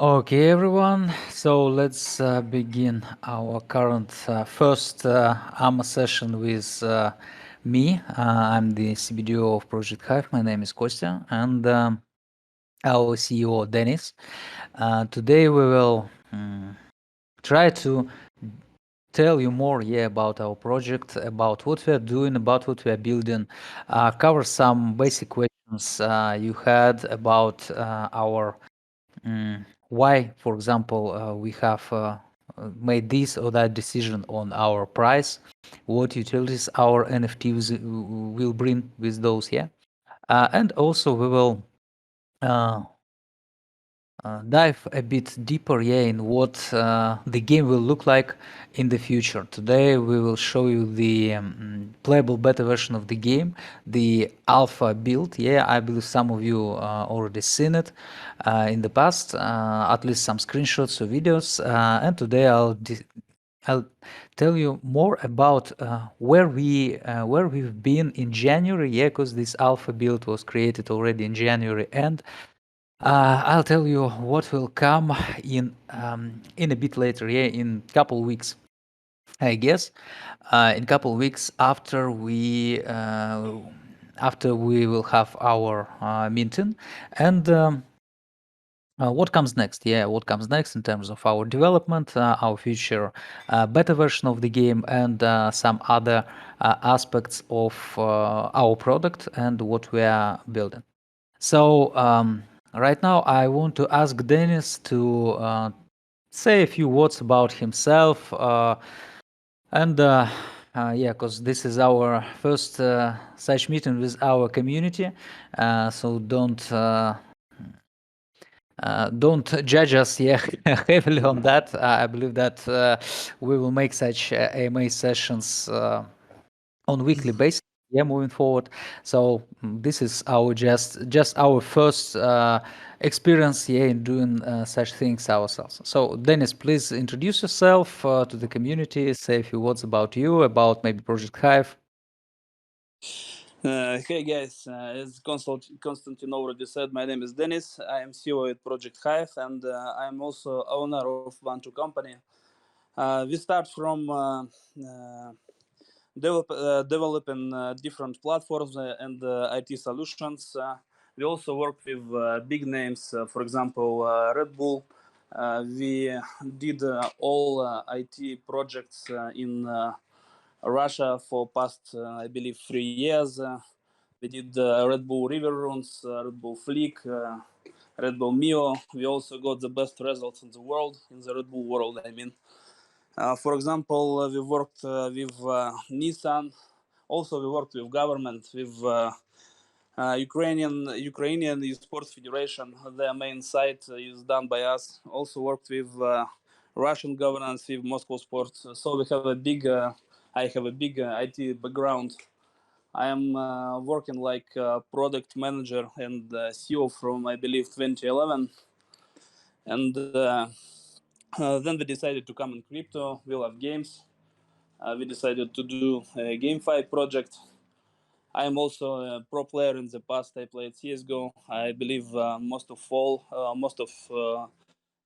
Okay, everyone. So let's begin our current first AMA session with me. I'm the CBDO of Project Hive. My name is Kostya, and our CEO Denis. Today we will try to tell you more, about our project, about what we are doing, about what we are building, cover some basic questions you had about our why, for example, we have made this or that decision on our price, what utilities our NFTs will bring with those, and also we will dive a bit deeper, in what the game will look like in the future. Today we will show you the playable beta version of the game, the alpha build. I believe some of you already seen it in the past, at least some screenshots or videos. And today I'll tell you more about where we've been in January, because this alpha build was created already in January, and I'll tell you what will come in a bit later, in couple weeks, I guess. In couple weeks after we will have our meeting, and what comes next? What comes next in terms of our development, our future beta version of the game, and some other aspects of our product and what we are building. So right now, I want to ask Denis to say a few words about himself, and because this is our first such meeting with our community, so don't judge us heavily on that. I believe that we will make such AMA sessions on weekly basis, moving forward. So this is our just our first experience, in doing such things ourselves. So Denis, please introduce yourself to the community, say a few words about you, about maybe Project Hive. Hey guys, as Konstantin already said, my name is Denis. I am CEO at Project Hive, and I am also owner of One2 company. We start from developing different platforms and IT solutions. We also work with big names, for example, Red Bull. We did all IT projects in Russia for past, I believe, 3 years. We did Red Bull River Runs, Red Bull Fleek, Red Bull Mio. We also got the best results in the world, in the Red Bull world, I mean. For example, we worked with Nissan. Also, we worked with government, with Ukrainian Sports Federation. Their main site is done by us. Also worked with Russian governance, with Moscow Sports. So we have a big, I have a big IT background. I am working like product manager and CEO from, I believe, 2011. And then we decided to come in crypto. We love games. We decided to do a GameFi project. I am also a pro player in the past. I played CSGO. I believe most of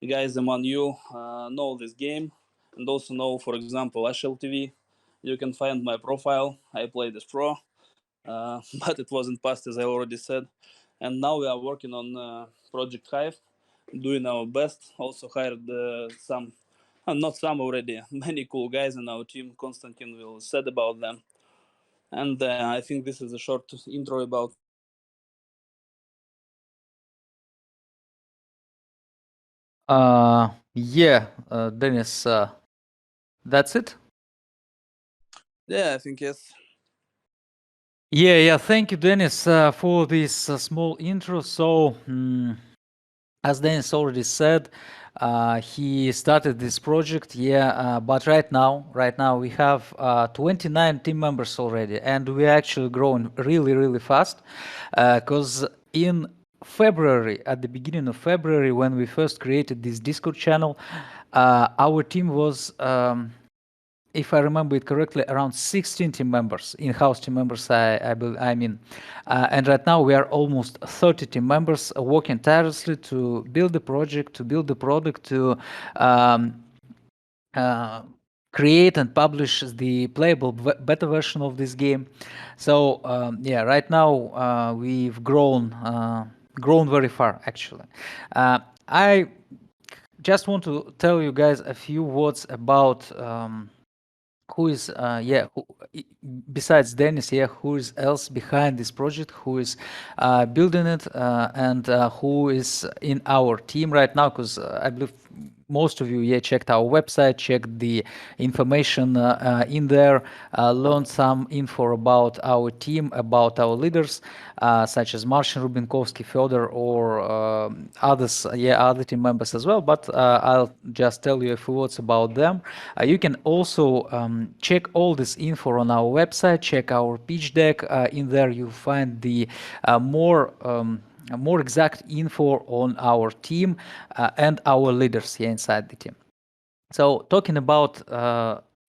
guys among you know this game and also know, for example, Ashel TV. You can find my profile. I played as pro, but it wasn't passed, as I already said. And now we are working on Project Hive, doing our best. Also hired some, not some already, many cool guys in our team. Konstantin will said about them. And I think this is a short intro about. Denis, that's it. Yeah, I think yes. Thank you, Denis, for this small intro. So as Denis already said, he started this project, but right now we have 29 team members already, and we're actually growing really, really fast, because in February, at the beginning of February, when we first created this Discord channel, our team was if I remember it correctly, around 16 team members, in-house team members. I mean, and right now we are almost 30 team members working tirelessly to build the project, to build the product, to um, uh, create and publish the playable beta version of this game. So yeah, right now we've grown very far actually. I just want to tell you guys a few words about who is besides Denis, who is else behind this project, who is building it, and who is in our team right now, because I believe most of you checked our website, checked the information in there, learned some info about our team, about our leaders, such as Marcin Rubinkovsky, Fyodor, or others, other team members as well. But I'll just tell you a few words about them. You can also check all this info on our website, check our pitch deck. In there you find the more exact info on our team and our leaders here inside the team. So talking about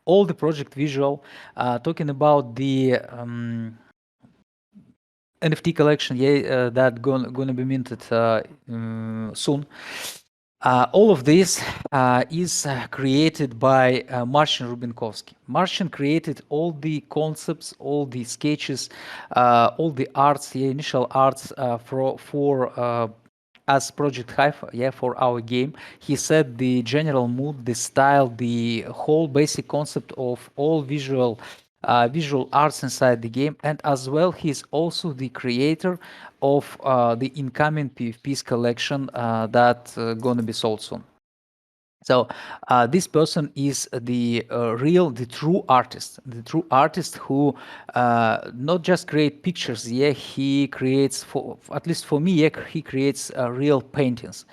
all the project visual, talking about the NFT collection, that gonna be minted soon. All of this is created by Marcin Rubinkovsky. Marcin created all the concepts, all the sketches, all the arts, the initial arts for as Project Hive, for our game. He set the general mood, the style, the whole basic concept of all visual arts inside the game, and as well he's also the creator of the incoming PvP's collection that gonna be sold soon. So this person is the true artist who not just create pictures. He creates, for at least for me, he creates real paintings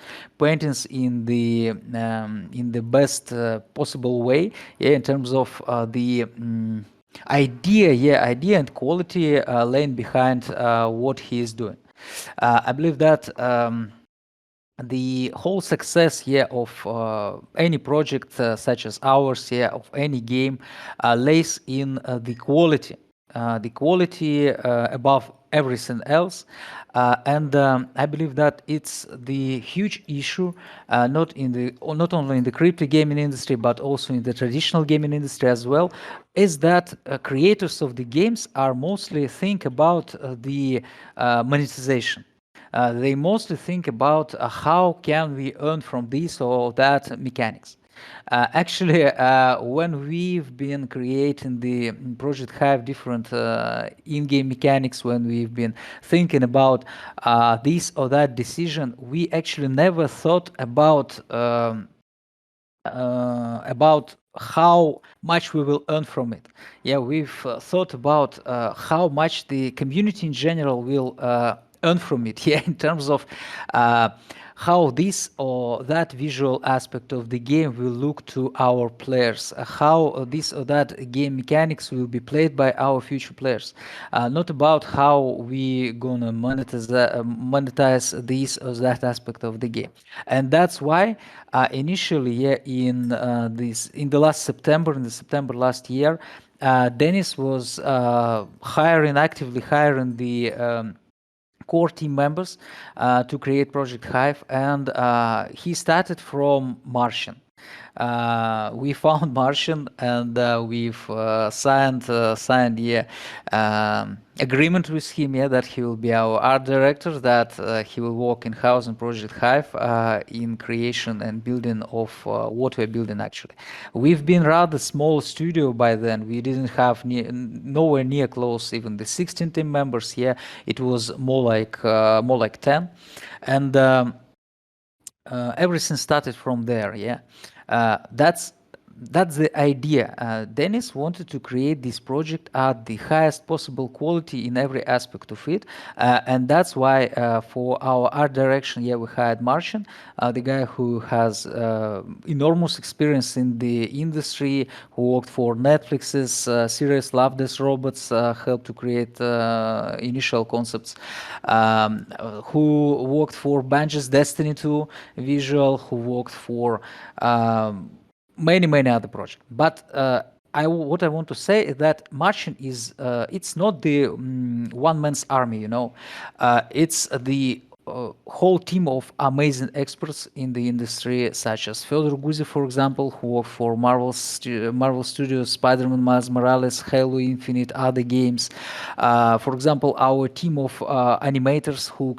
in the best possible way. In terms of the idea and quality laying behind what he is doing. I believe that. The whole success of any project such as ours, of any game, lays in the quality above everything else. And I believe that it's the huge issue, not only in the crypto gaming industry, but also in the traditional gaming industry as well, is that creators of the games are mostly think about the monetization. They mostly think about how can we earn from this or that mechanics. Actually, when we've been creating the Project Hive different in-game mechanics, when we've been thinking about this or that decision, we actually never thought about how much we will earn from it. We've thought about how much the community in general will earn from it. In terms of how this or that visual aspect of the game will look to our players, how this or that game mechanics will be played by our future players. Not about how we gonna monetize this or that aspect of the game. And that's why initially, in the last September, in the September last year, Denis was actively hiring the core team members to create Project Hive, and he started from Martian. We found Martian, and we've signed agreement with him, that he will be our art director, that he will work in house in Project Hive in creation and building of what we're building. Actually, we've been rather small studio by then. We didn't have nowhere near close even the 16 team members. It was more like 10, and everything started from there. That's the idea. Denis wanted to create this project at the highest possible quality in every aspect of it, and that's why for our art direction, we hired Marcin, the guy who has enormous experience in the industry, who worked for Netflix's series Love, Death, Robots, helped to create initial concepts, who worked for Bungie's Destiny 2 visual, who worked for many other projects. But what I want to say is that marching is it's not the one man's army, you know. It's the whole team of amazing experts in the industry, such as Fedor Guzi, for example, who worked for Marvel Studios, Spider-Man, Miles Morales, Halo Infinite, other games. For example, our team of animators who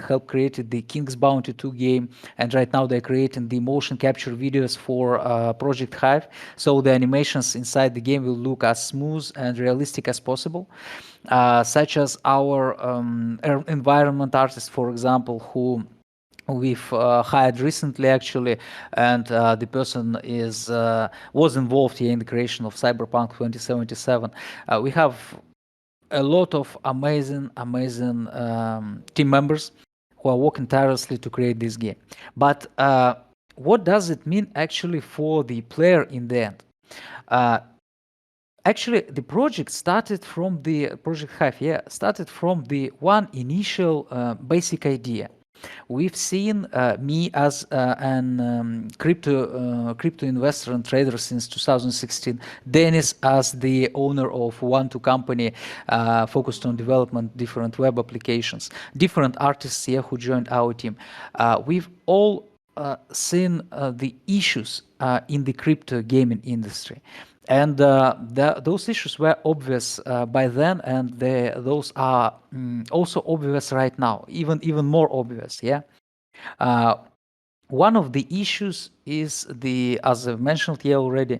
helped created the King's Bounty 2 game, and right now they're creating the motion capture videos for Project Hive. So the animations inside the game will look as smooth and realistic as possible. Such as our environment artists, for example, who we've hired recently actually, and the person was involved here in the creation of Cyberpunk 2077. We have a lot of amazing team members who are working tirelessly to create this game. But what does it mean actually for the player in the end? Uh, Actually, the project started from the Project Hive, started from the one initial basic idea. We've seen me as an crypto investor and trader since 2016. Denis as the owner of One2 company focused on development different web applications. Different artists here who joined our team. We've all seen the issues in the crypto gaming industry. And those issues were obvious by then, and those are also obvious right now, even more obvious. Yeah. One of the issues is as I've mentioned here already,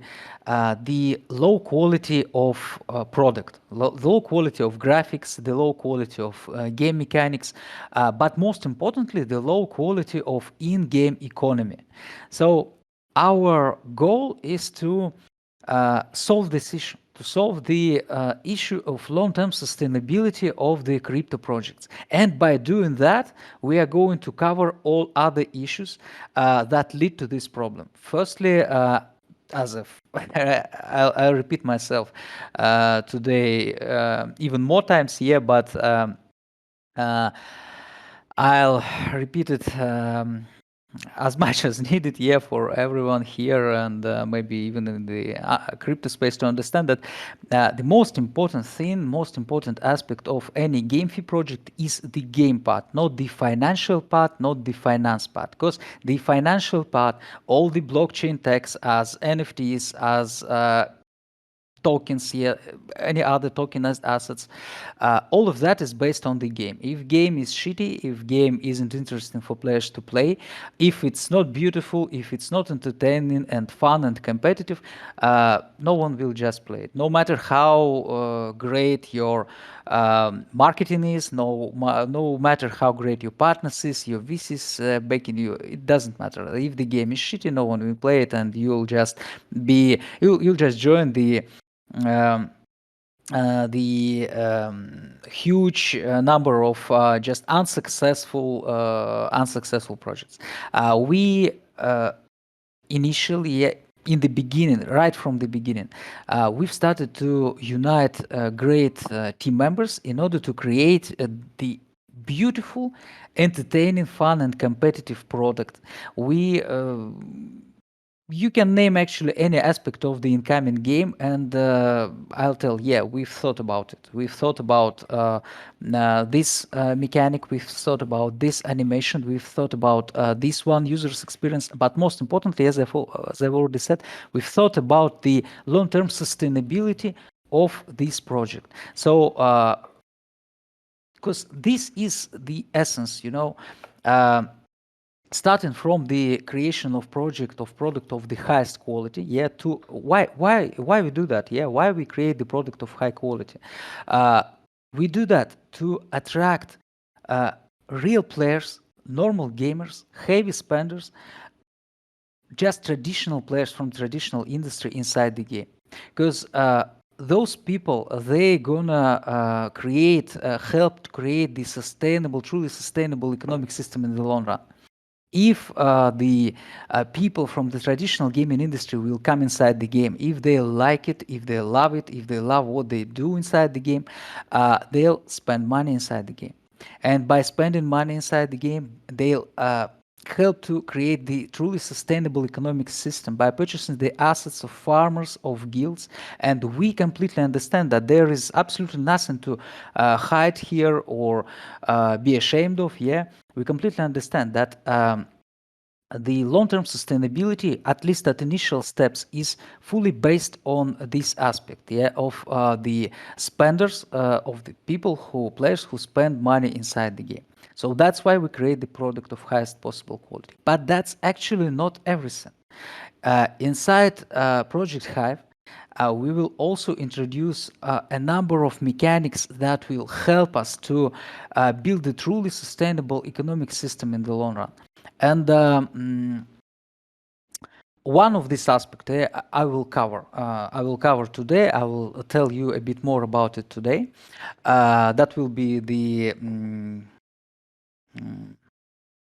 the low quality of product, low quality of graphics, the low quality of game mechanics, but most importantly, the low quality of in-game economy. So our goal is to solve this issue, to solve the issue of long-term sustainability of the crypto projects. And by doing that, we are going to cover all other issues that lead to this problem. Firstly, as if I'll repeat myself today even more times here, but I'll repeat it as much as needed, for everyone here and maybe even in the crypto space to understand that the most important thing, most important aspect of any GameFi project is the game part, not the financial part, not the finance part. Because the financial part, all the blockchain techs as NFTs, as tokens here, any other tokenized assets, all of that is based on the game. If game is shitty, if game isn't interesting for players to play, if it's not beautiful, if it's not entertaining and fun and competitive, no one will just play it. No matter how great your marketing is, no matter how great your partners is, your VCs backing you, it doesn't matter. If the game is shitty, no one will play it, and you'll just join the huge number of just unsuccessful projects. We initially, in the beginning, right from the beginning, we've started to unite great team members in order to create the beautiful, entertaining, fun, and competitive product. You can name actually any aspect of the incoming game, and I'll tell, we've thought about it. We've thought about this mechanic, we've thought about this animation, we've thought about this one user's experience, but most importantly, as I've already said, we've thought about the long-term sustainability of this project. So, because this is the essence, starting from the creation of product of the highest quality, to why we do that, why we create the product of high quality. We do that to attract real players, normal gamers, heavy spenders, just traditional players from traditional industry inside the game, because those people, they're gonna help to create the truly sustainable economic system in the long run. If the people from the traditional gaming industry will come inside the game, if they like it, if they love it, if they love what they do inside the game, they'll spend money inside the game. And by spending money inside the game, they'll help to create the truly sustainable economic system by purchasing the assets of farmers, of guilds, and we completely understand that there is absolutely nothing to hide here or be ashamed of. Yeah, we completely understand that the long-term sustainability, at least at initial steps, is fully based on this aspect, yeah, of the spenders, of the people who players who spend money inside the game. So that's why we create the product of highest possible quality. But that's actually not everything. Inside Project Hive, we will also introduce a number of mechanics that will help us to build a truly sustainable economic system in the long run. And one of these aspects I will cover. I will cover today. I will tell you a bit more about it today. That will be the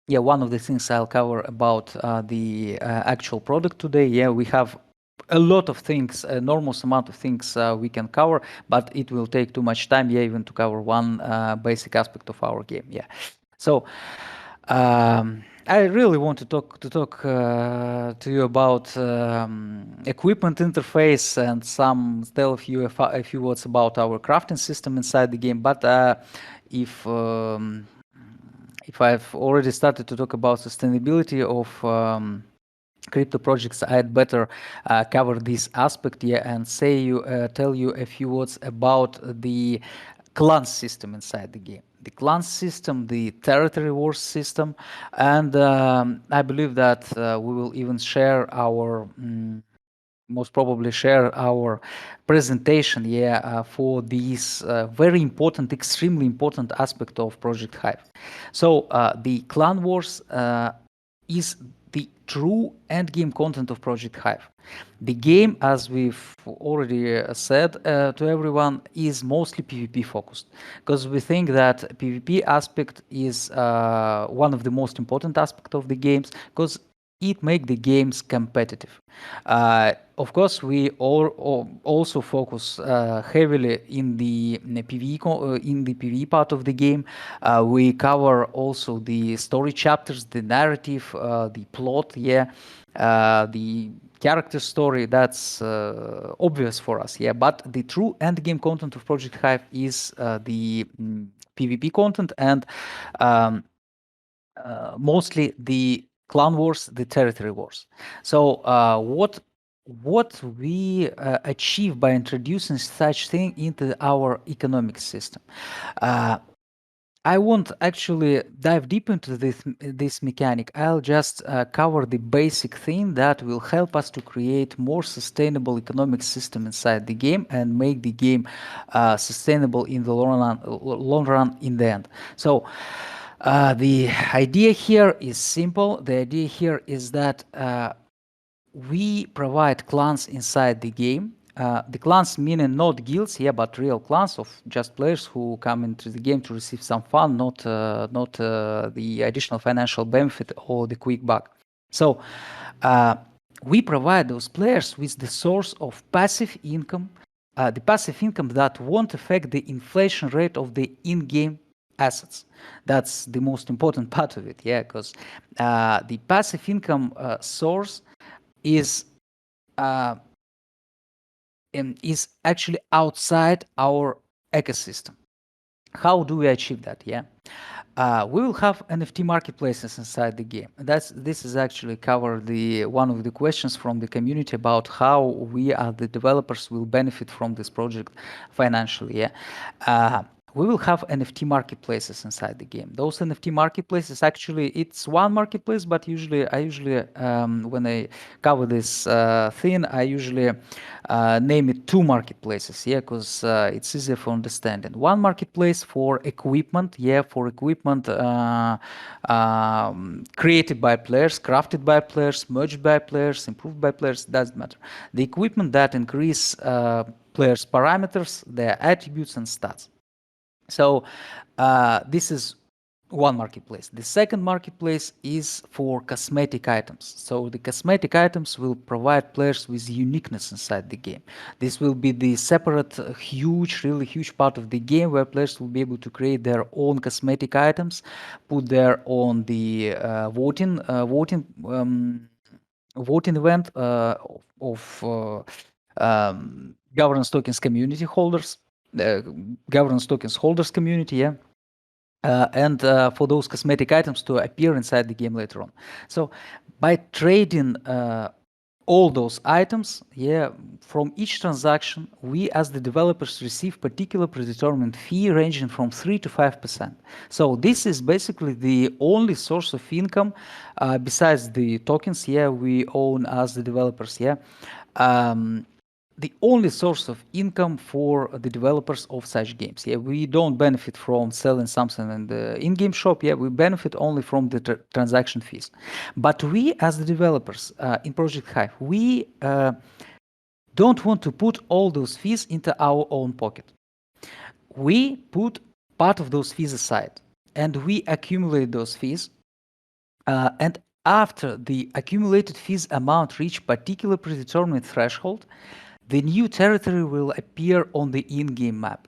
yeah, one of the things I'll cover about the actual product today. Yeah, we have a lot of things, enormous amount of things we can cover, but it will take too much time, yeah, even to cover one basic aspect of our game. Yeah, so I really want to talk to you about equipment interface and tell a few words about our crafting system inside the game. But if um, if I've already started to talk about sustainability of crypto projects, I'd better cover this aspect, yeah, and tell you a few words about the clan system inside the game. The clan system, the territory wars system, and I believe that we will even share our most probably share our presentation, yeah, for this very important, extremely important aspect of Project Hive. So the clan wars is the true end game content of Project Hive. The game, as we've already said to everyone, is mostly PvP focused because we think that PvP aspect is one of the most important aspects of the games because it make the games competitive. Of course, we also focus heavily in the PvE part of the game. We cover also the story chapters, the narrative, the plot, yeah, the character story. That's obvious for us, yeah. But the true end game content of Project Hive is the PvP content and mostly the clan wars, the territory wars. So what we achieve by introducing such thing into our economic system? Uh, I won't actually dive deep into this mechanic. I'll just cover the basic thing that will help us to create more sustainable economic system inside the game and make the game sustainable in the long run in the end. So the idea here is simple. The idea here is that we provide clans inside the game. The clans meaning not guilds, yeah, but real clans of just players who come into the game to receive some fun, not the additional financial benefit or the quick buck. So we provide those players with the source of passive income, the passive income that won't affect the inflation rate of the in-game assets. That's the most important part of it, yeah, because the passive income source is uh, is actually outside our ecosystem. How do we achieve that? Yeah, we will have NFT marketplaces inside the game. This is actually cover the one of the questions from the community about how we as the developers will benefit from this project financially. Yeah. We will have NFT marketplaces inside the game. Those NFT marketplaces, actually, it's one marketplace, but I usually when I cover this thing, I usually name it two marketplaces, yeah, because it's easier for understanding. One marketplace for equipment, yeah, for equipment created by players, crafted by players, merged by players, improved by players, doesn't matter. The equipment that increase players' parameters, their attributes and stats. So this is one marketplace. The second marketplace is for cosmetic items. So the cosmetic items will provide players with uniqueness inside the game. This will be the separate, really huge part of the game where players will be able to create their own cosmetic items, put their on the voting event of governance tokens community holders, governance tokens holders community, yeah. And for those cosmetic items to appear inside the game later on. So by trading all those items, yeah, from each transaction, we as the developers receive particular predetermined fee ranging from 3 to 5%. So this is basically the only source of income besides the tokens, yeah, we own as the developers, yeah. The only source of income for the developers of such games. Yeah, we don't benefit from selling something in the in-game shop. Yeah, we benefit only from the transaction fees. But we, as the developers in Project Hive, we don't want to put all those fees into our own pocket. We put part of those fees aside, and we accumulate those fees. And after the accumulated fees amount reach particular predetermined threshold, the new territory will appear on the in-game map.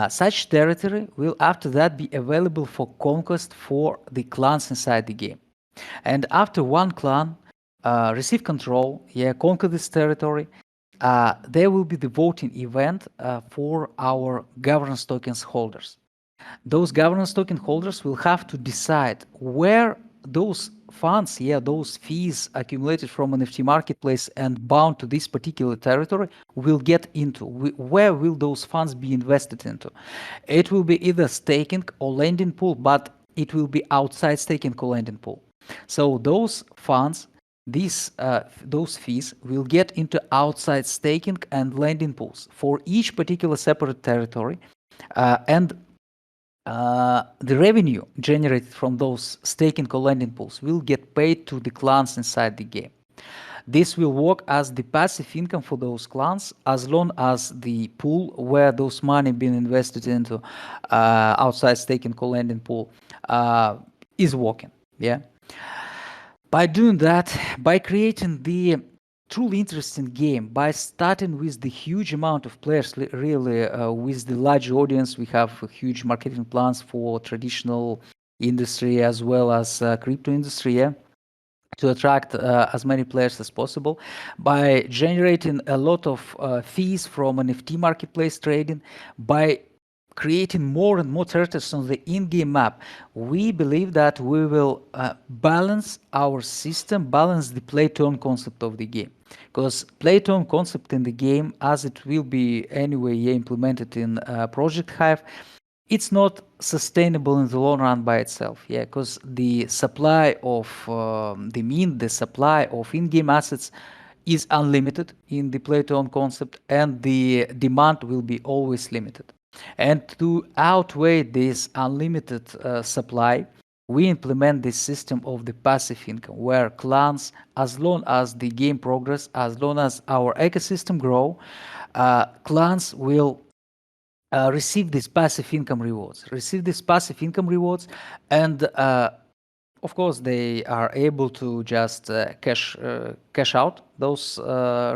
Such territory will after that be available for conquest for the clans inside the game. And after one clan receive control, yeah, conquer this territory, there will be the voting event for our governance tokens holders. Those governance token holders will have to decide where those funds, yeah, those fees accumulated from NFT marketplace and bound to this particular territory will get into. Where will those funds be invested into? It will be either staking or lending pool, but it will be outside staking or lending pool. So those funds, those fees will get into outside staking and lending pools for each particular separate territory, and the revenue generated from those staking or lending pools will get paid to the clans inside the game. This will work as the passive income for those clans as long as the pool where those money being invested into outside staking or lending pool is working. Yeah. By doing that, by creating the truly interesting game, by starting with the huge amount of players, really with the large audience, we have huge marketing plans for traditional industry as well as crypto industry, yeah, to attract as many players as possible by generating a lot of fees from NFT marketplace trading, by creating more and more territories on the in-game map. We believe that we will balance our system, balance the play-to-earn concept of the game. Because play-to-earn concept in the game, as it will be anyway implemented in Project Hive, it's not sustainable in the long run by itself. Yeah, because the supply of the supply of in-game assets is unlimited in the play-to-earn concept, and the demand will be always limited. And to outweigh this unlimited supply, we implement this system of the passive income, where clans, as long as the game progress, as long as our ecosystem grow, clans will receive these passive income rewards, and of course they are able to just cash out those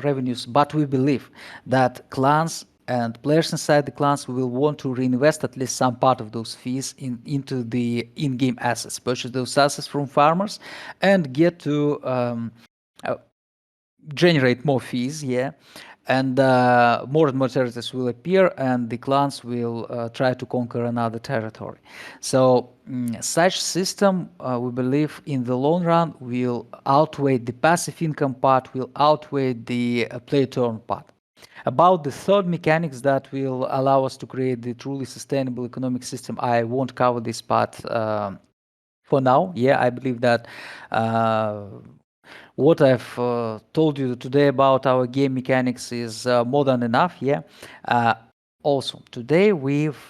revenues. But we believe that clans and players inside the clans will want to reinvest at least some part of those fees into the in-game assets, purchase those assets from farmers, and get to generate more fees, yeah, and more and more territories will appear, and the clans will try to conquer another territory. So such system, we believe, in the long run will outweigh the passive income part, will outweigh the play-to-earn part. About the third mechanics that will allow us to create the truly sustainable economic system, I won't cover this part for now. Yeah, I believe that what I've told you today about our game mechanics is more than enough. Yeah. Also, today we've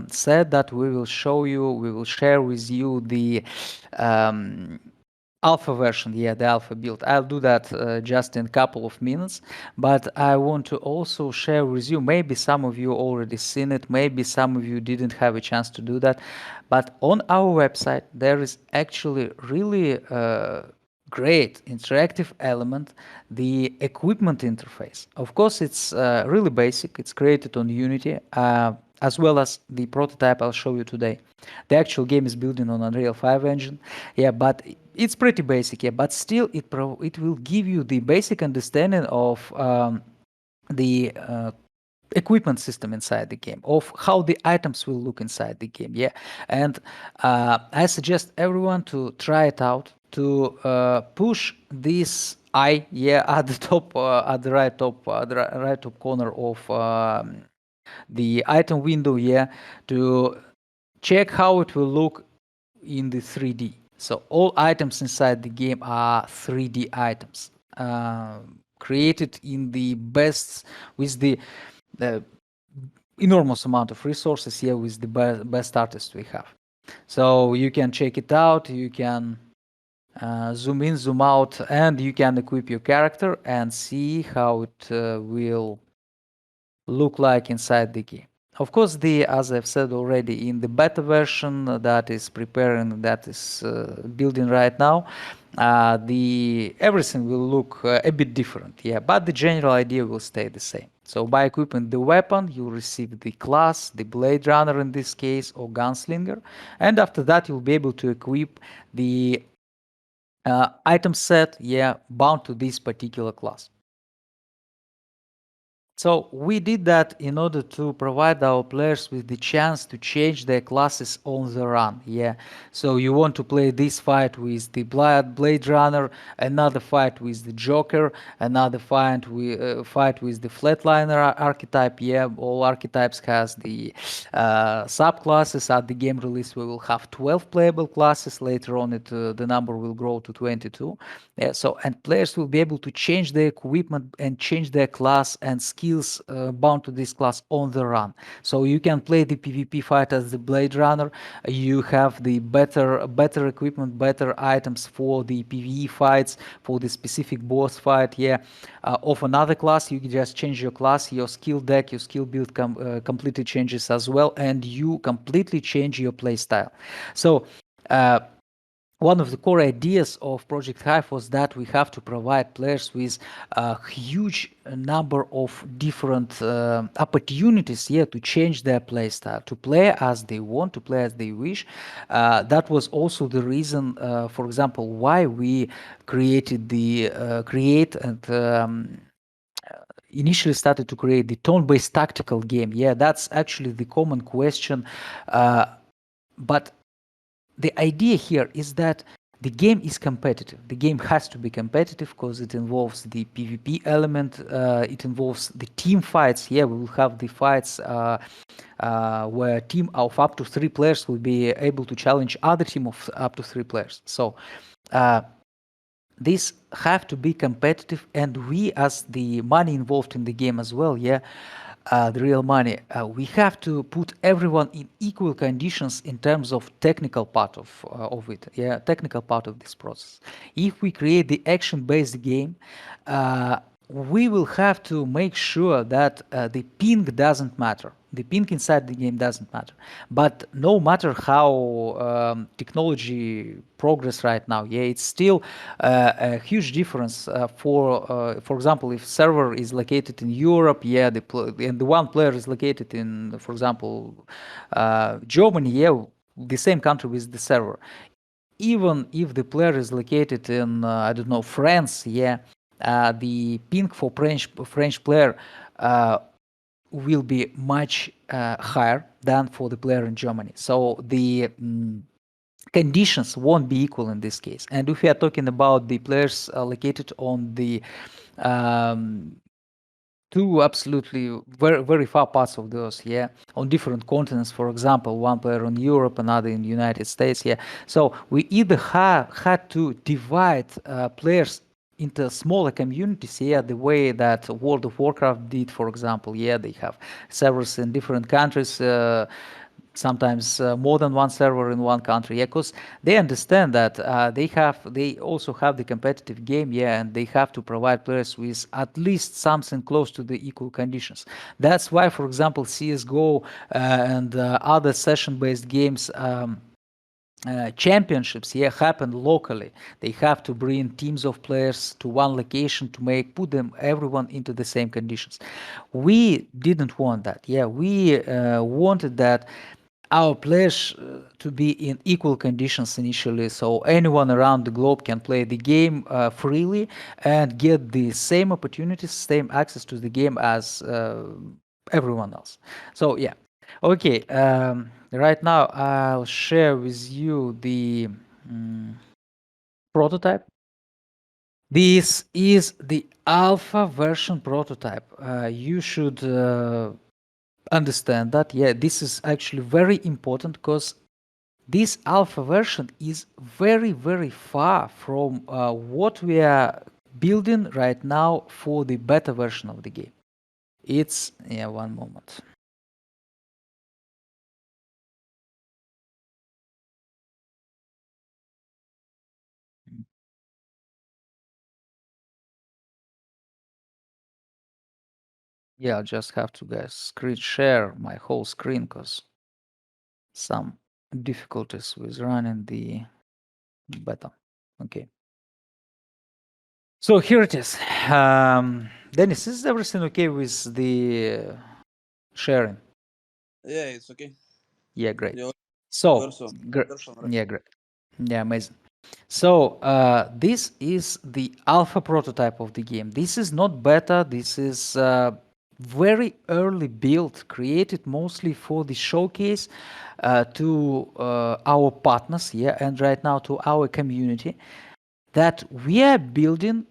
said that we will share with you the alpha version, yeah, the alpha build. I'll do that just in a couple of minutes, but I want to also share with you, maybe some of you already seen it, maybe some of you didn't have a chance to do that, but on our website there is actually really great interactive element, the equipment interface. Of course, it's really basic. It's created on Unity, as well as the prototype I'll show you today. The actual game is building on Unreal 5 engine. Yeah, but it's pretty basic. Yeah, but still, it will give you the basic understanding of the equipment system inside the game, of how the items will look inside the game. Yeah, and I suggest everyone to try it out, to push this eye, yeah, at the top, at the right top, right top corner of the item window, yeah, to check how it will look in the 3D. So all items inside the game are 3D items, created in the best, with the uh, enormous amount of resources here, with the best artists we have. So you can check it out, you can zoom in, zoom out, and you can equip your character and see how it will look like inside the game. Of course, as I've said already, in the beta version that is preparing, that is building right now, everything will look a bit different, yeah, but the general idea will stay the same. So by equipping the weapon, you'll receive the class, the Blade Runner in this case, or Gunslinger, and after that you'll be able to equip the item set, yeah, bound to this particular class. So we did that in order to provide our players with the chance to change their classes on the run. Yeah. So you want to play this fight with the Blade Runner, another fight with the Joker, another fight with the Flatliner archetype. Yeah. All archetypes has the subclasses. At the game release, we will have 12 playable classes. Later on, the number will grow to 22. Yeah. So and players will be able to change their equipment and change their class and skills bound to this class on the run. So you can play the PvP fight as the Blade Runner. You have the better equipment, better items for the PvE fights, for the specific boss fight. Yeah, of another class, you just change your class, your skill deck, your skill build completely changes as well, and you completely change your play style. So. One of the core ideas of Project Hive was that we have to provide players with a huge number of different opportunities here to change their play style, to play as they want, to play as they wish. That was also the reason, for example, why we created create and initially started to create the tone-based tactical game. Yeah, that's actually the common question, but the idea here is that the game is competitive. The game has to be competitive because it involves the PvP element. It involves the team fights. Here we will have the fights where a team of up to 3 players will be able to challenge other team of up to 3 players. So these have to be competitive, and we, as the money involved in the game as well, yeah, the real money, we have to put everyone in equal conditions in terms of technical part of it, yeah, technical part of this process. If we create the action-based game, we will have to make sure that the ping doesn't matter. The ping inside the game doesn't matter. But no matter how technology progress right now, yeah, it's still a huge difference for example, if server is located in Europe, yeah, and the one player is located in, for example, Germany, yeah, the same country with the server. Even if the player is located in, I don't know, France, yeah, the ping for French player will be much higher than for the player in Germany. So the conditions won't be equal in this case. And if we are talking about the players located on the two absolutely very far parts of those, yeah, on different continents, for example, one player in Europe, another in the United States, yeah. So we either had to divide players into smaller communities, yeah, the way that World of Warcraft did, for example, yeah, they have servers in different countries, sometimes more than one server in one country, yeah, because they understand that they also have the competitive game, yeah, and they have to provide players with at least something close to the equal conditions. That's why, for example, CS:GO and other session-based games. Championships, yeah, happen locally. They have to bring teams of players to one location to put them everyone into the same conditions. We didn't want that. Yeah, we wanted that our players to be in equal conditions initially, so anyone around the globe can play the game freely and get the same opportunities, same access to the game as everyone else. So yeah, okay. Right now, I'll share with you the prototype. This is the alpha version prototype. You should understand that. Yeah, this is actually very important because this alpha version is very, very far from what we are building right now for the beta version of the game. It's, yeah, one moment. Yeah, I'll just have to, guys, screen share my whole screen because some difficulties with running the beta. Okay. So here it is. Denis, is everything okay with the sharing? Yeah, it's okay. Yeah, great. The So, version, right? yeah, great. Yeah, amazing. So this is the alpha prototype of the game. This is not beta. This is very early build, created mostly for the showcase to our partners, yeah, and right now to our community, that we are building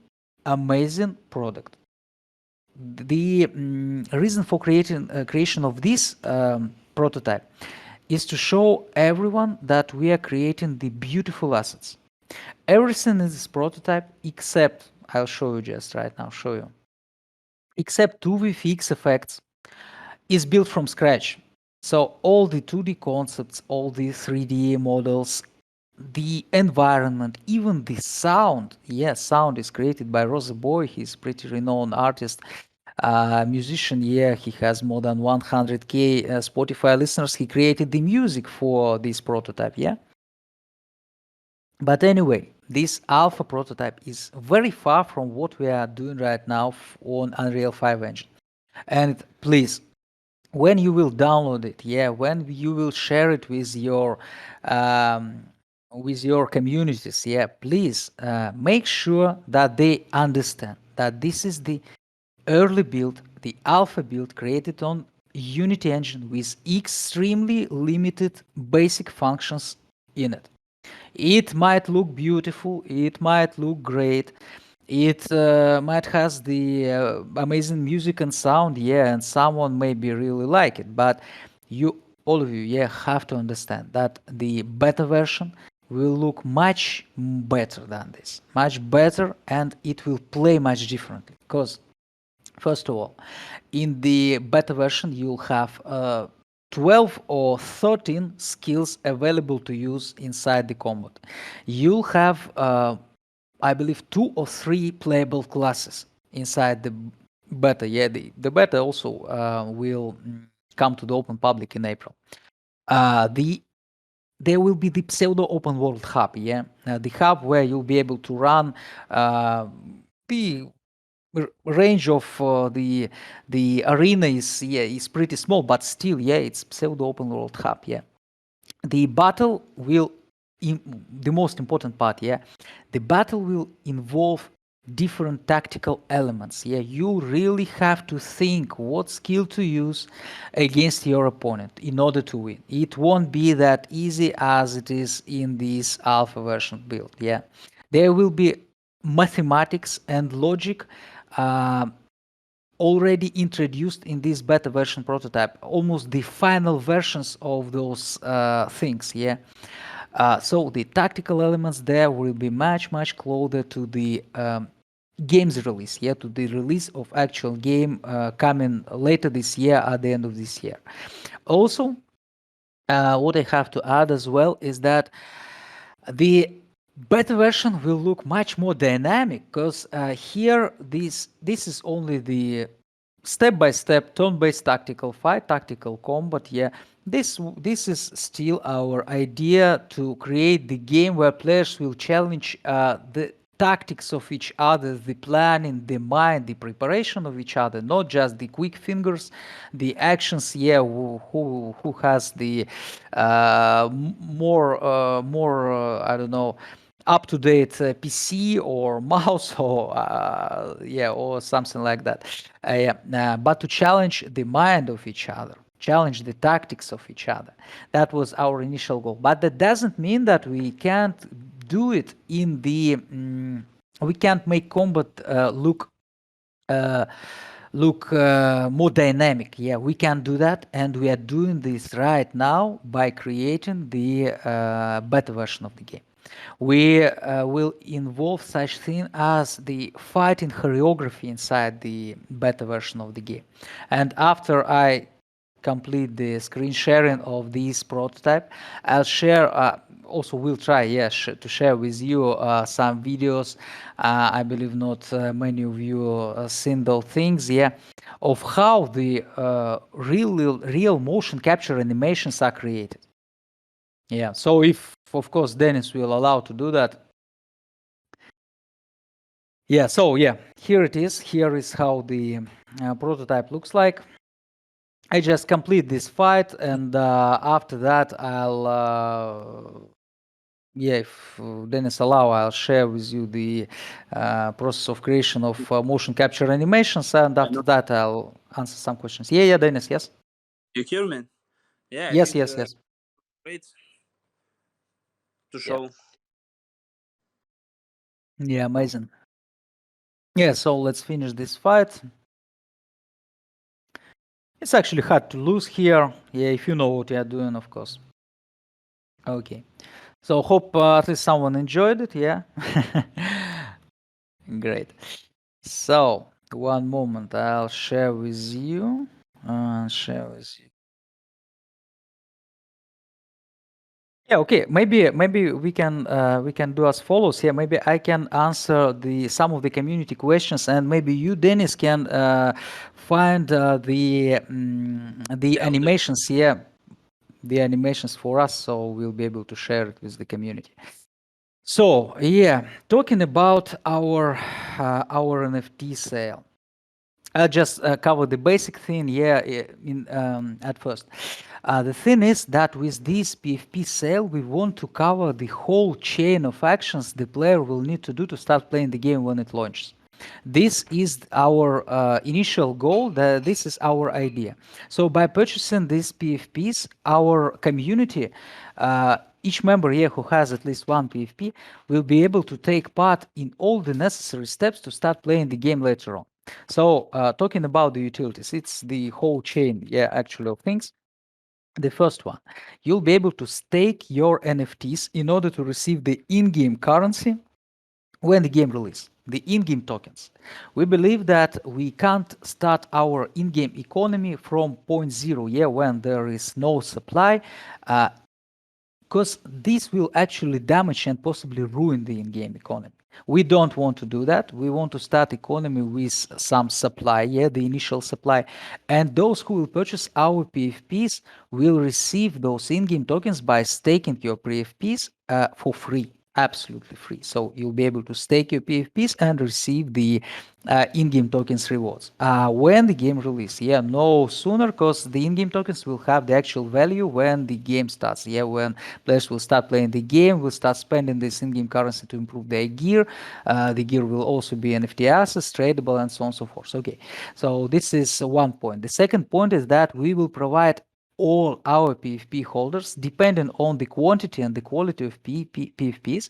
amazing product. The reason for creation of this prototype is to show everyone that we are creating the beautiful assets. Everything in this prototype except, I'll show you just right now, show you, except 2VFX effects is built from scratch. So all the 2D concepts, all the 3D models, the environment, even the sound. Yes, sound is created by Rosa Boy. He's a pretty renowned artist, musician. Yeah, he has more than 100K Spotify listeners. He created the music for this prototype. Yeah. But anyway, this alpha prototype is very far from what we are doing right now on Unreal 5 engine. And please, when you will download it, yeah, when you will share it with your communities, yeah, please make sure that they understand that this is the early build, the alpha build created on Unity engine with extremely limited basic functions in it. It might look beautiful, it might look great, it might has the amazing music and sound, yeah, and someone maybe really like it, but you, all of you, yeah, have to understand that the beta version will look much better than this, much better, and it will play much differently. Because first of all, in the beta version, you'll have 12 or 13 skills available to use inside the combat. You'll have, I believe, 2 or 3 playable classes inside the beta. Yeah, the beta also will come to the open public in April. There will be the pseudo open world hub. Yeah, the hub where you'll be able to run the range of the arena is pretty small, but still, yeah, it's pseudo open world hub. Yeah, the battle will the most important part, yeah, the battle will involve different tactical elements. Yeah, you really have to think what skill to use against your opponent in order to win. It won't be that easy as it is in this alpha version build. Yeah, there will be mathematics and logic already introduced in this beta version prototype, almost the final versions of those things. Yeah. So the tactical elements there will be much closer to the game's release, yeah, to the release of actual game coming later this year, at the end of this year. Also, What I have to add as well is that the beta version will look much more dynamic because here this is only the step-by-step turn-based tactical fight, tactical combat. Yeah, this is still our idea to create the game where players will challenge the tactics of each other, the planning, the mind, the preparation of each other, not just the quick fingers, the actions. Yeah, who has the more I don't know, up-to-date PC or mouse or yeah, or something like that. Yeah, but to challenge the mind of each other, challenge the tactics of each other. That was our initial goal. But that doesn't mean that we can't do it in the. We can't make combat uh, look more dynamic. Yeah, we can do that, and we are doing this right now by creating the beta version of the game. We will involve such thing as the fighting choreography inside the beta version of the game. And after I complete the screen sharing of this prototype, I'll share. Also, we'll try, yes, to share with you some videos. I believe not many of you seen those things, yeah, of how the real motion capture animations are created. Yeah. So if, of course, Denis will allow to do that. Yeah. So yeah, here it is. Here is how the prototype looks like. I just complete this fight, and after that, I'll yeah, if Denis allow, I'll share with you the process of creation of motion capture animations, and I after know. that, I'll answer some questions. Yeah, yeah, Denis, yes, You hear me? Yeah, I yes, think yes, yes, great to yeah, show. yeah, amazing. Yeah, so let's finish this fight. It's actually hard to lose here. Yeah, if you know what you are doing, of course. Okay. So hope at least someone enjoyed it. Yeah. Great. So one moment, I'll share with you. Share with you. Yeah. Okay. Maybe we can do as follows here. Maybe I can answer the some of the community questions, and maybe you, Dennis, can find the Yeah, I'll do it. animations here, the animations for us, so we'll be able to share it with the community. So yeah, talking about our NFT sale. I'll just cover the basic thing. Yeah, in at first. The thing is that with this PFP sale, we want to cover the whole chain of actions the player will need to do to start playing the game when it launches. This is our initial goal. This is our idea. So by purchasing these PFPs, our community, each member here who has at least one PFP, will be able to take part in all the necessary steps to start playing the game later on. So talking about the utilities, it's the whole chain, yeah, actually of things. The first one, you'll be able to stake your NFTs in order to receive the in-game currency when the game release, the in-game tokens. We believe that we can't start our in-game economy from point zero, yeah, when there is no supply, because this will actually damage and possibly ruin the in-game economy. We don't want to do that. We want to start economy with some supply, yeah, the initial supply, and those who will purchase our PFPs will receive those in-game tokens by staking your PFPs for free, absolutely free. So you'll be able to stake your PFPs and receive the in-game tokens rewards when the game release. Yeah, no sooner, because the in-game tokens will have the actual value when the game starts. Yeah, when players will start playing the game, will start spending this in-game currency to improve their gear. The gear will also be NFT assets, tradable, and so on and so forth. Okay, so this is one point. The second point is that we will provide all our PFP holders, depending on the quantity and the quality of PFPs,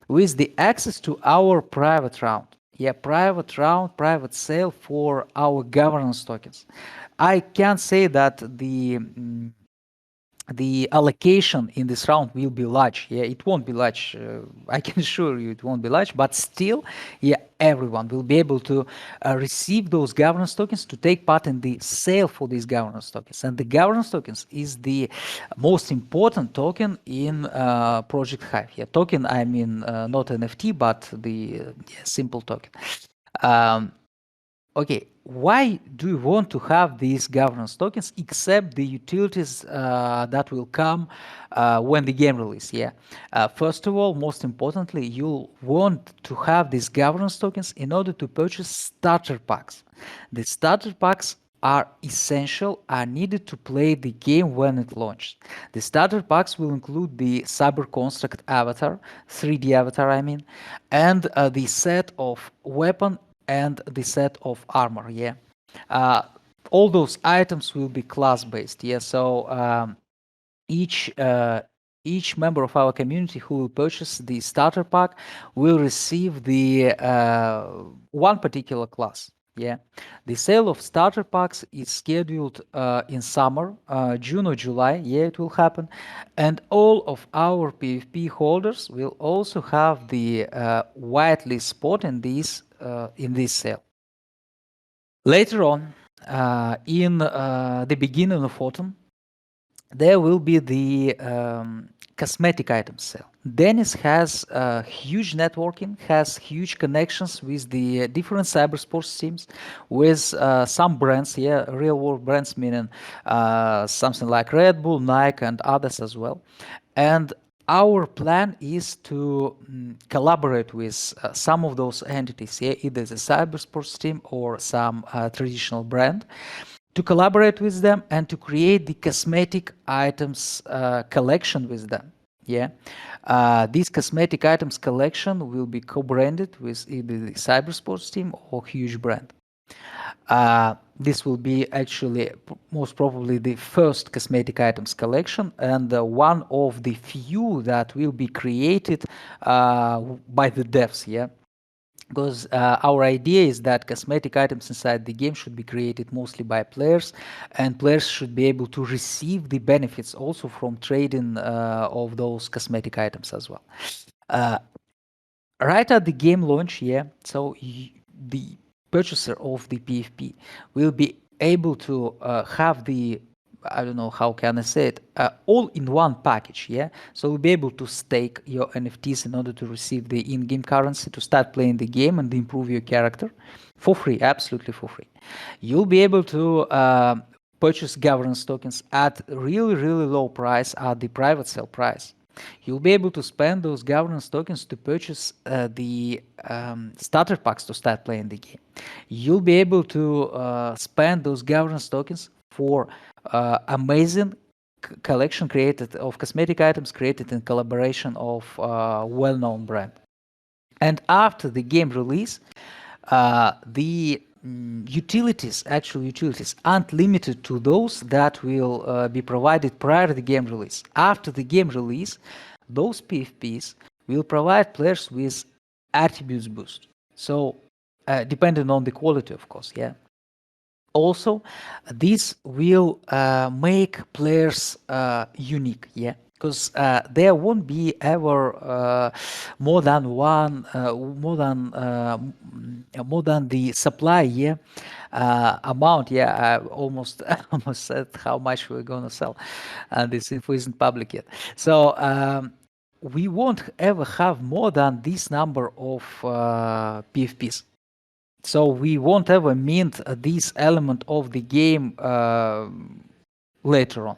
with the access to our private round. Yeah, private round, private sale for our governance tokens. I can't say that the allocation in this round will be large. Yeah, it won't be large. I can assure you it won't be large, but still, yeah, everyone will be able to receive those governance tokens to take part in the sale for these governance tokens. And the governance tokens is the most important token in Project Hive. Yeah, token, I mean, not NFT, but the simple token. Okay, why do you want to have these governance tokens except the utilities that will come when the game release? Yeah. First of all, most importantly, you want to have these governance tokens in order to purchase starter packs. The starter packs are essential, are needed to play the game when it launched. The starter packs will include the Cyber Construct avatar, 3D avatar, I mean, and the set of weapon and the set of armor. Yeah, uh, all those items will be class based. Yeah, so each each member of our community who will purchase the starter pack will receive the one particular class. Yeah, the sale of starter packs is scheduled in summer, June or July. Yeah, it will happen, and all of our PvP holders will also have the whitelist spot in this sale. Later on, in the beginning of autumn, there will be the cosmetic items sale. Denis has huge networking, has huge connections with the different cybersports teams, with some brands, yeah, real world brands, meaning something like Red Bull, Nike, and others as well. And our plan is to collaborate with some of those entities, yeah, either the cybersports team or some traditional brand, to collaborate with them and to create the cosmetic items collection with them. Yeah, this cosmetic items collection will be co-branded with either the cybersports team or huge brand. This will be actually most probably the first cosmetic items collection and one of the few that will be created by the devs. Yeah, because our idea is that cosmetic items inside the game should be created mostly by players, and players should be able to receive the benefits also from trading of those cosmetic items as well. Uh, right at the game launch, yeah, so the purchaser of the PFP will be able to have the, I don't know how can I say it, all in one package. Yeah, so you'll be able to stake your NFTs in order to receive the in-game currency to start playing the game and improve your character for free, absolutely for free. You'll be able to purchase governance tokens at really really low price, at the private sale price. You'll be able to spend those governance tokens to purchase the starter packs to start playing the game. You'll be able to spend those governance tokens for amazing collection created of cosmetic items created in collaboration of well-known brand. And after the game release, the utilities, actual utilities, aren't limited to those that will be provided prior to the game release. After the game release, those PFPs will provide players with attributes boost. So, depending on the quality, of course, yeah. Also, this will make players unique, yeah, because there won't be ever more than one, more than the supply, yeah, amount. Yeah, I almost almost said how much we're gonna sell, and this info isn't public yet. So. We won't ever have more than this number of PFPs. So we won't ever mint this element of the game later on.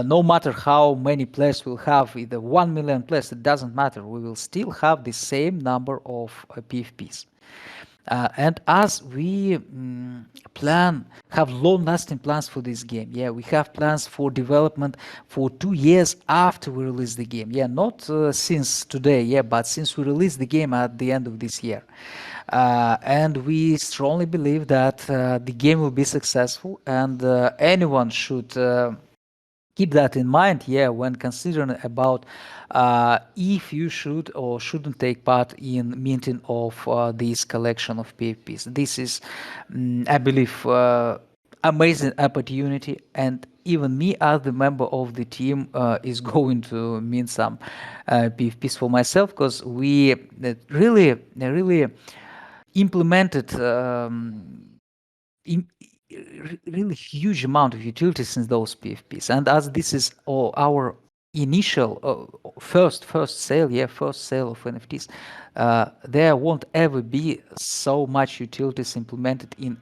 No matter how many players we'll have, either 1 million players, it doesn't matter. We will still have the same number of PFPs. And as we have long-lasting plans for this game. Yeah, we have plans for development for 2 years after we release the game. Yeah, not since today, yeah, but since we release the game at the end of this year. And we strongly believe that the game will be successful, and anyone should keep that in mind, yeah, when considering about if you should or shouldn't take part in minting of this collection of PFPs. This is, I believe, amazing opportunity, and even me as the member of the team is going to mean some PFPs for myself, because we really implemented in, really huge amount of utilities in those PFPs. And as this is our initial first sale, first sale of NFTs, there won't ever be so much utilities implemented in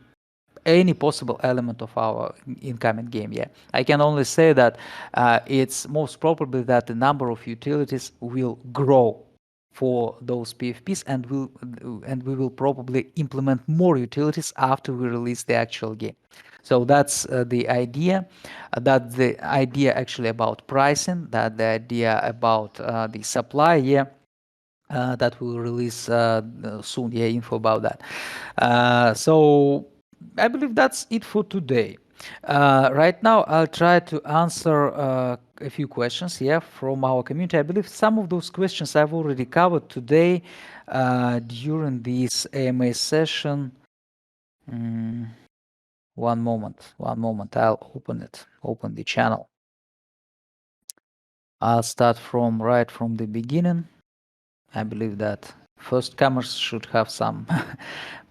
any possible element of our incoming game. I can only say that it's most probably that the number of utilities will grow for those PFPs, and we will probably implement more utilities after we release the actual game. So that's the idea. That's the idea actually about pricing. That the idea about the supply. That will release soon. Info about that. So I believe that's it for today. Right now, I'll try to answer a few questions from our community. I believe some of those questions I've already covered today during this AMA session. One moment. I'll open the channel. I'll start right from the beginning. I believe that first comers should have some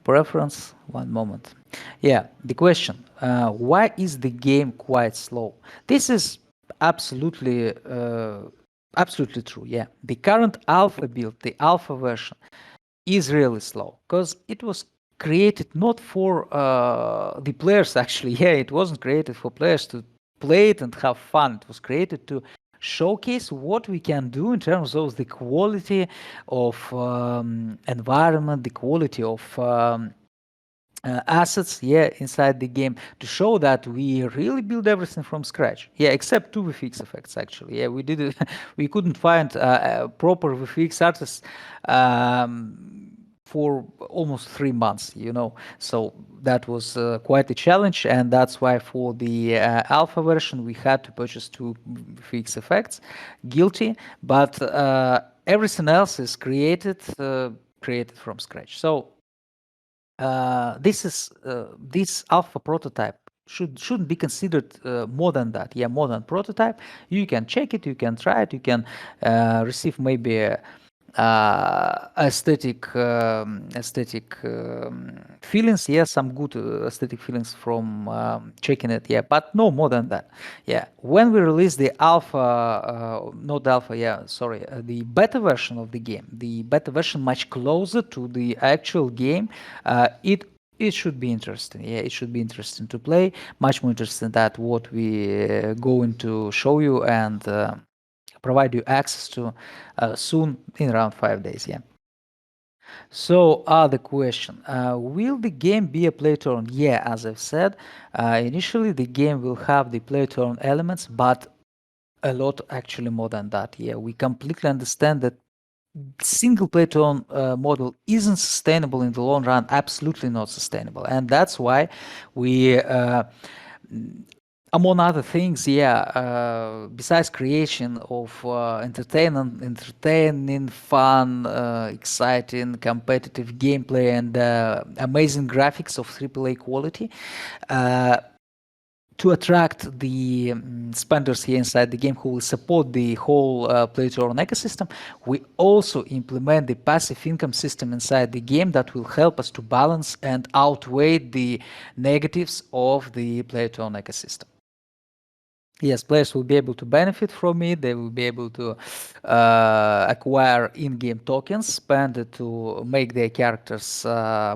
preference. One moment. The question, why is the game quite slow? This is absolutely true. The current alpha build, the alpha version, is really slow because it was created not for the players actually. It wasn't created for players to play it and have fun. It was created to showcase what we can do in terms of the quality of environment, the quality of assets inside the game, to show that we really build everything from scratch, except two VFX effects actually. We did it. We couldn't find proper VFX artists for almost 3 months, so that was quite a challenge, and that's why for the alpha version we had to purchase two VFX effects. Guilty, but everything else is created from scratch. So this alpha prototype shouldn't be considered more than that. More than prototype. You can check it, you can try it, you can receive maybe aesthetic feelings. Some good aesthetic feelings from checking it. But no more than that. When we release the alpha, not alpha, sorry, the beta version of the game, the beta version much closer to the actual game, it should be interesting. It should be interesting to play, much more interesting than what we going to show you and provide you access to soon, in around 5 days. So other question, will the game be a play turn? As I've said, initially the game will have the play turn elements, but a lot actually more than that. We completely understand that single play turn model isn't sustainable in the long run, absolutely not sustainable, and that's why we among other things, besides creation of entertaining, fun, exciting, competitive gameplay, and amazing graphics of AAA quality, to attract the spenders here inside the game who will support the whole play-to-earn ecosystem, we also implement the passive income system inside the game that will help us to balance and outweigh the negatives of the play-to-earn ecosystem. Players will be able to benefit from it. They will be able to acquire in-game tokens, spend it to make their characters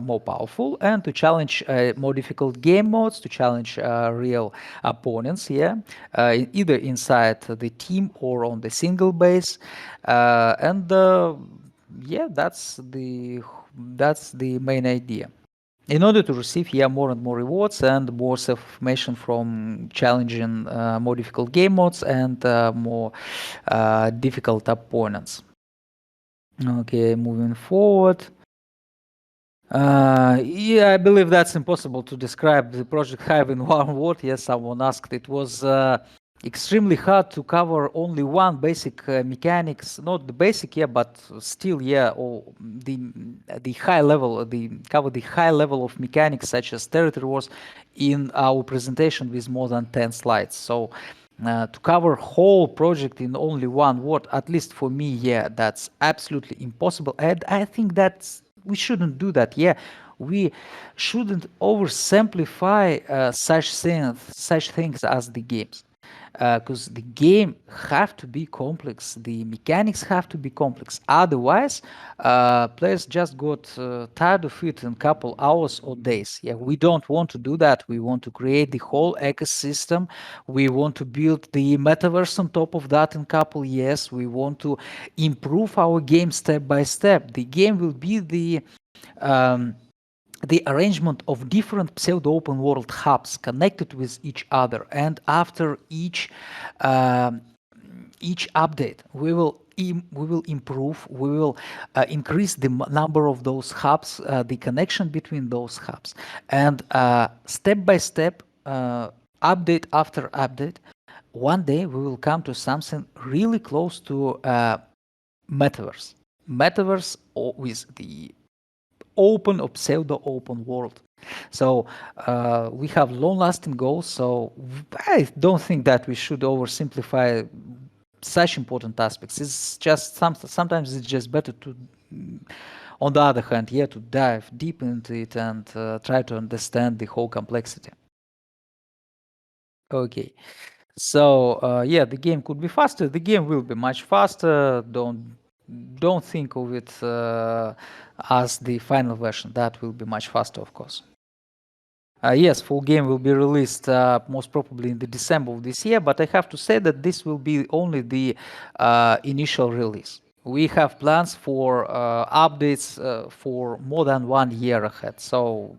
more powerful, and to challenge more difficult game modes, to challenge real opponents, either inside the team or on the single base. That's the main idea. In order to receive more and more rewards and more self-information from challenging, more difficult game modes and more difficult opponents. Okay, moving forward. I believe that's impossible to describe the project Hive in one word. Someone asked. It was extremely hard to cover only one basic mechanics, not the basic, yeah, but still, yeah, or the high level, the cover the high level of mechanics such as territory wars in our presentation with more than 10 slides. So to cover whole project in only one word, at least for me, yeah, that's absolutely impossible. And I think that's we shouldn't do that. Yeah, we shouldn't oversimplify such things as the games, because the game have to be complex, the mechanics have to be complex, otherwise players just got tired of it in a couple hours or days. Yeah, we don't want to do that. We want to create the whole ecosystem. We want to build the metaverse on top of that in a couple years. We want to improve our game step by step. The game will be um, the arrangement of different pseudo open world hubs connected with each other, and after each update we will improve, we will increase the number of those hubs, the connection between those hubs, and step by step, update after update, one day we will come to something really close to metaverse with the open or pseudo open world. So we have long lasting goals. So I don't think that we should oversimplify such important aspects. It's just sometimes it's just better to, on the other hand, yeah, to dive deep into it and try to understand the whole complexity. Okay. So yeah, the game could be faster. The game will be much faster. Don't think of it as the final version. That will be much faster, of course. Yes, full game will be released most probably in the December of this year, but I have to say that this will be only the initial release. We have plans for updates for more than 1 year ahead. So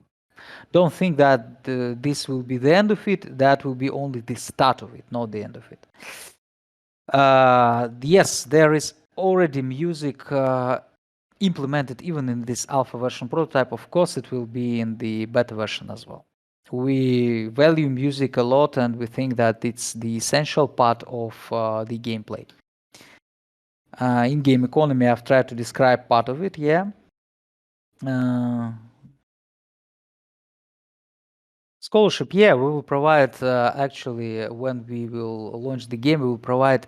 don't think that this will be the end of it. That will be only the start of it, not the end of it. Yes, there is already music implemented even in this alpha version prototype. Of course, it will be in the beta version as well. We value music a lot, and we think that it's the essential part of the gameplay. In-game economy, I've tried to describe part of it, yeah. Scholarship, yeah, we will provide actually when we will launch the game, we will provide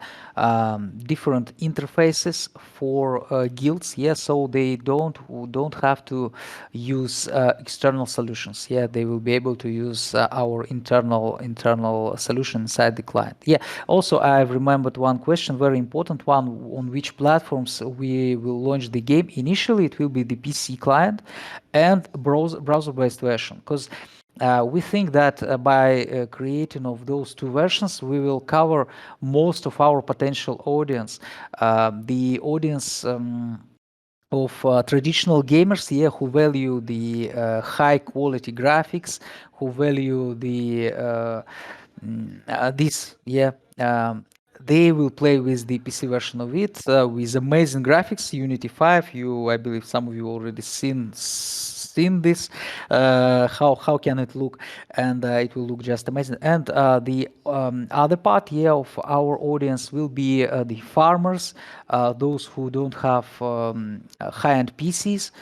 different interfaces for guilds, yeah, so they don't have to use external solutions. Yeah, they will be able to use our internal solution inside the client. Yeah. Also, I've remembered one question, very important one: on which platforms we will launch the game. Initially, it will be the PC client and browser-based version, because we think that by creating of those two versions, we will cover most of our potential audience. The audience of traditional gamers, yeah, who value the high quality graphics, who value the this, yeah. They will play with the PC version of it with amazing graphics, Unity 5. I believe some of you already seen this. How can it look? And it will look just amazing. And the other part, yeah, of our audience will be the farmers, those who don't have high-end PCs.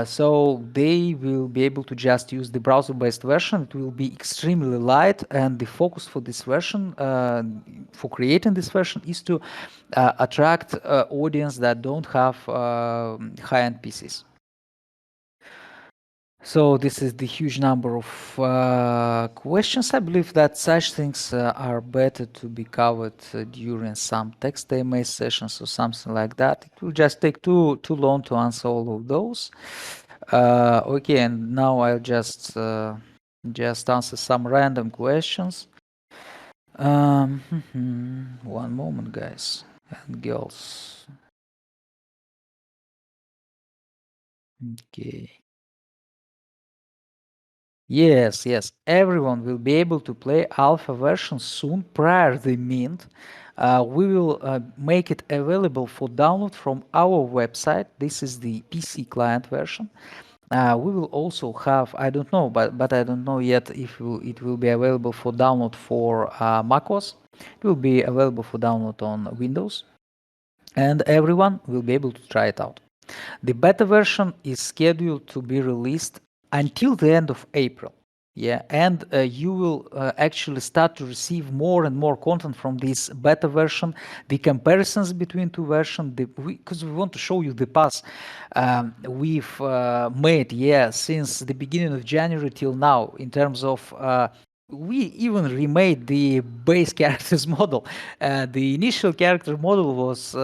So they will be able to just use the browser-based version. It will be extremely light, and the focus for this version, for creating this version, is to attract audience that don't have high-end PCs. So this is the huge number of questions. I believe that such things are better to be covered during some text AMA sessions or something like that. It will just take too long to answer all of those. Okay, and now I'll just answer some random questions. One moment, guys and girls. Okay. Yes, yes. Everyone will be able to play alpha version soon prior the mint. We will make it available for download from our website. This is the PC client version. We will also have, I don't know, but I don't know yet if it will be available for download for macOS. It will be available for download on Windows, and everyone will be able to try it out. The beta version is scheduled to be released until the end of April. Yeah, and you will actually start to receive more and more content from this beta version, the comparisons between two versions, because we want to show you the path we've made, yeah, since the beginning of January till now in terms of we even remade the base characters model. The initial character model was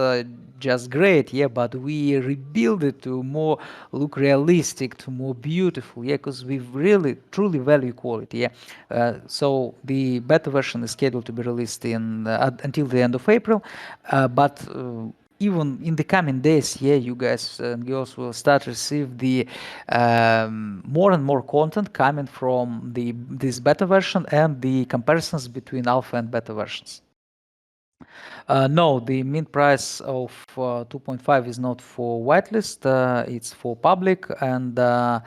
just great, yeah, but we rebuild it to more look realistic, to more beautiful, yeah, because we really truly value quality, yeah. So the beta version is scheduled to be released in until the end of April, but even in the coming days, yeah, you guys and girls will start to receive the more and more content coming from this beta version and the comparisons between alpha and beta versions. No, the mint price of 2.5 is not for whitelist. It's for public, and for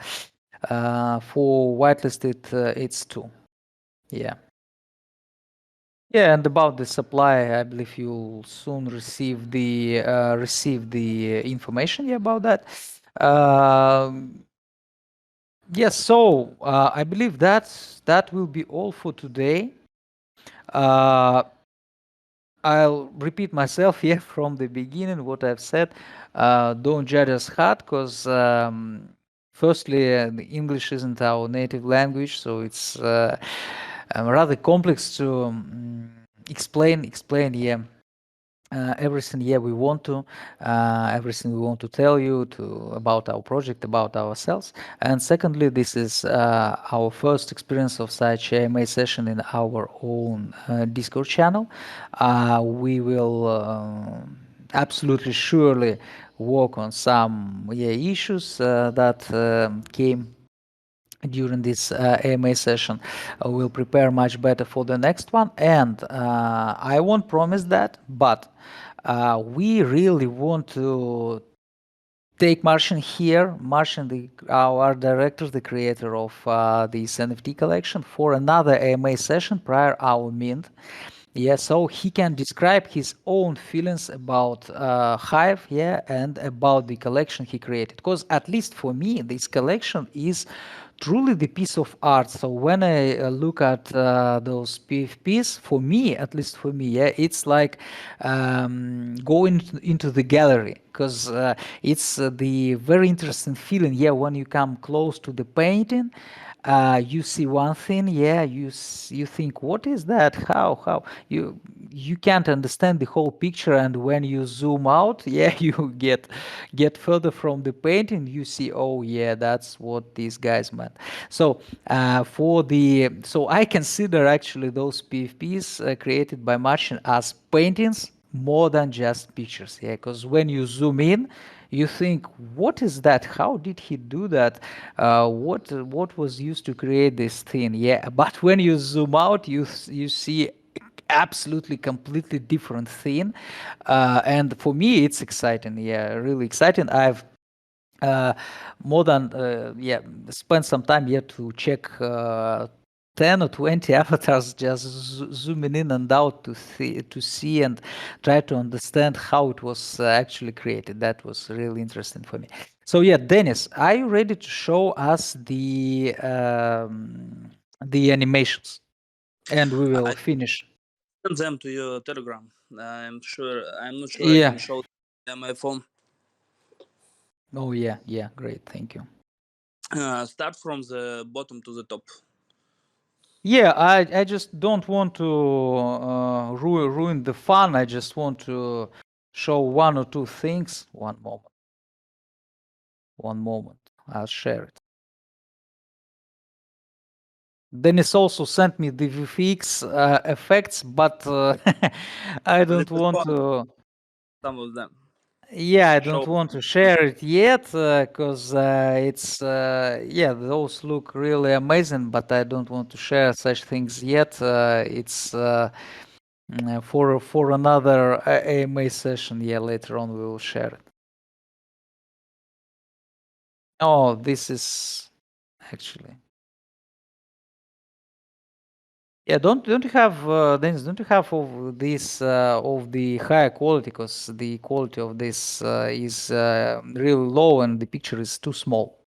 whitelisted, it's 2. Yeah. Yeah, and about the supply, I believe you'll soon receive the information, yeah, about that. Yes, so I believe that will be all for today. I'll repeat myself here from the beginning what I've said. Don't judge us hard, because firstly, the English isn't our native language, so it's rather complex to explain. Yeah, everything, yeah, we want to everything we want to tell you about our project, about ourselves. And secondly, this is our first experience of such AMA session in our own Discord channel. We will absolutely surely work on some issues that came during this AMA session. We'll prepare much better for the next one, and I won't promise that, but we really want to take Martian here, Martian, our director, the creator of this NFT collection, for another AMA session prior our mint. Yeah, so he can describe his own feelings about Hive, yeah, and about the collection he created. Because at least for me, this collection is truly the piece of art. So when I look at those PFPs, for me, at least for me, yeah, it's like going into the gallery, because it's the very interesting feeling, yeah, when you come close to the painting. You see one thing, yeah, you think, what is that, how you can't understand the whole picture, and when you zoom out, yeah, you get further from the painting, you see, oh yeah, that's what these guys meant. So so I consider actually those PFPs created by Martian as paintings more than just pictures, yeah, because when you zoom in, you think, what is that, how did he do that, what was used to create this thing, yeah. But when you zoom out, you see absolutely completely different thing, and for me it's exciting, yeah, really exciting. I've uh, more than spent some time here to check 10 or 20 avatars, just zooming in and out to see and try to understand how it was actually created. That was really interesting for me. So yeah, Denis, are you ready to show us the animations? And we will I finish. sent them to your Telegram. I'm not sure I Yeah. can show them on my phone. Oh yeah, great, thank you. Start from the bottom to the top. Yeah, I just don't want to ruin the fun. I just want to show one or two things. One moment. One moment. I'll share it. Dennis also sent me the VFX effects, but I This don't is want one, to. some of them. Yeah, I Show. don't want to share it yet, because it's yeah, those look really amazing, but I don't want to share such things yet. It's for another AMA session. Yeah, later on we will share it. Oh, this is actually Yeah, don't you have Dennis? Don't you have of this of the higher quality? Because the quality of this is really low and the picture is too small.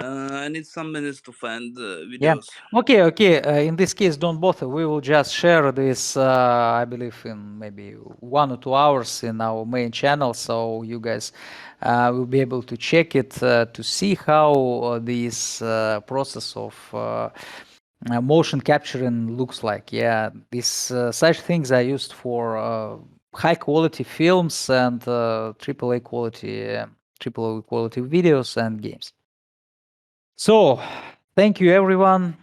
I need some minutes to find Yeah. videos. Okay. Okay. In this case, don't bother. We will just share this. I believe in maybe 1 or 2 hours in our main channel, so you guys will be able to check it to see how this process of motion capturing looks like. Yeah, these such things are used for high quality films and triple A quality videos and games. So, thank you, everyone.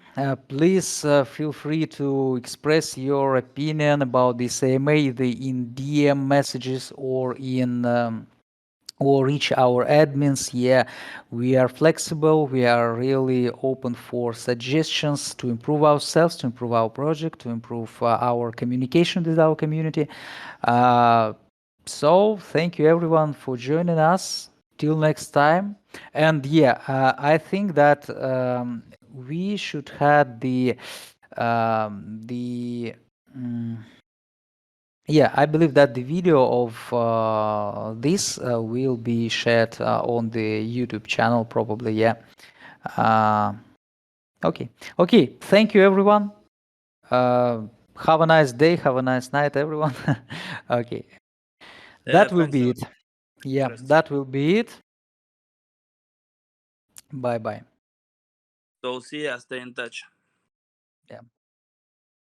Please feel free to express your opinion about this AMA, in DM messages or reach our admins. Yeah, we are flexible. We are really open for suggestions to improve ourselves, to improve our project, to improve our communication with our community. Uh, so, thank you, everyone, for joining us. Till next time. And yeah, I think that we should have the yeah, I believe that the video of this will be shared on the YouTube channel probably. Yeah. Uh, okay. Okay. Thank you, everyone. Have a nice day. Have a nice night, everyone. Okay. Yeah, That will thanks be for it. Yeah, interest. that will be it. Bye bye. So see ya. Stay in touch. Yeah.